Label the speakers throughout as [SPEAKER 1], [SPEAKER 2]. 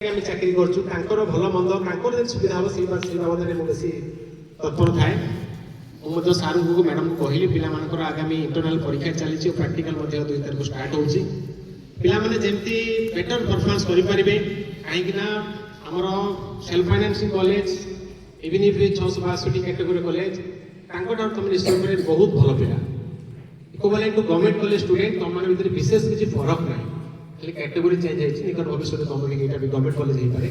[SPEAKER 1] आम चाकरी कर भल मंद सुविधा हम से बाबद में बेसी तत्पर थाए मुझे सार को मैडम को कहली पिलामानकर आगामी इंटरनाल परीक्षा चली प्रैक्टिकल 2 तारिख स्टार्ट होची पिलामाने जेमती बेटर परफॉर्मेंस करि परिबे काहेकि ना हमर self financing college even if 662 category college तांको तुम निश्चित भाव बहुत भल पिला equivalent to government college student तुम मान भीतर विशेष किसी फरक ना खाली कैटेगरी चेंज होती निकट भविष्य में तुम यहाँ भी गवर्नमेंट कॉलेज हो पारे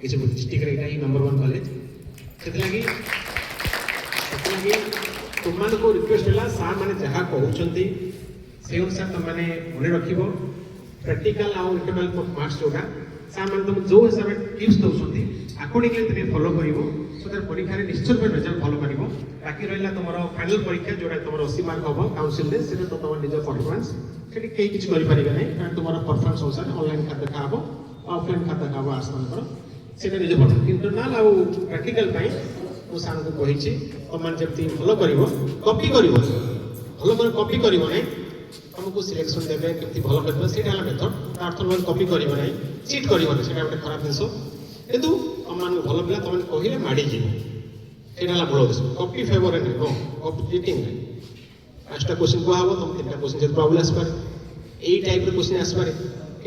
[SPEAKER 1] किसी डिस्ट्रिक्ट यहाँ नंबर 1 कॉलेज से तुमको रिक्वेस्ट है सार मैंने जहाँ कहते से अनुसार तुमने मन रख प्रैक्टिकल आउ इंटरनल मार्क्स जोटा सार मैंने तुम जो हिसाब से टिप्स दौरान आकॉर्डिंगली तुम फॉलो कर परीक्षा निश्चित भाव रिजल्ट भल कर बाकी रहा तुम फाइनल परीक्षा जोटा तुम 80 मार्क हम काउंसिल से तो तुम निज परफॉर्मेंस से कहीं किसी करेंगे कारण तुम परफॉर्मेंस अनुसार ऑनलाइन खात देखा ऑफलाइन खात देखा आर्ट्स मानकर से निज परफॉर्मेंस इंटरनाल आउ प्रैक्टिकल मुझे सार को कही तुम जमी भल कर कॉपी कर भल कॉपी कर तुमको सिलेक्शन देवे कमी भल कर मेथड अर्थ मैं कॉपी कर चिट कर गोटे खराब जिन कितु तुम भल पिला तुमने कहले माड़ी जीव मूल उद्देश्य कॉपी फेवर नहीं नो कॉपी चिटिंग नहीं 5टा क्वेश्चन कहब तुम 3टा क्वेश्चन जब प्रॉब्लम आसपारे यही टाइप क्वेश्चन आसपारे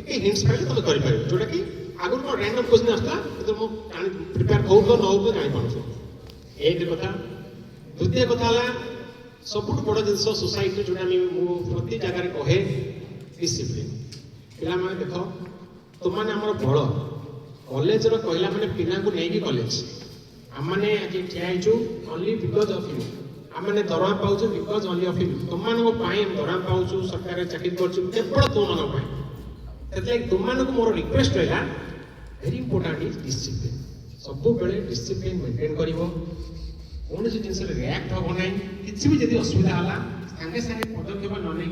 [SPEAKER 1] एक हिंट्स पाइले तुम कर जोटा कि आगुरी कौन रैंडम क्वेश्चन आसला तो मुझे प्रिपेयर हो तो न हो जापार एक कथा द्वितीय कथा सब बड़ जिन सोसाइटी जो प्रति जगार कहे डिसिप्लिन पिला देख तुमने आम बड़ कॉलेज कहला मैंने पिला को नहीं कॉलेज आमने आज ठियाचु ओनली बिकज ऑफ यू आमने दरमा पाऊँ बिकज ओनली ऑफ यू तुम दरमा पाऊँ सरकार चाकरी कर तुम तुम मोर रिक्वेस्ट रहा वेरी इंपोर्टाट इज डिसिप्लिन सब बेले डिसिप्लिन मेंटेन कर कौन जिन रिएक्ट हम ना कि भी जब असुविधा है सागे सागे पदक्षेप न नहीं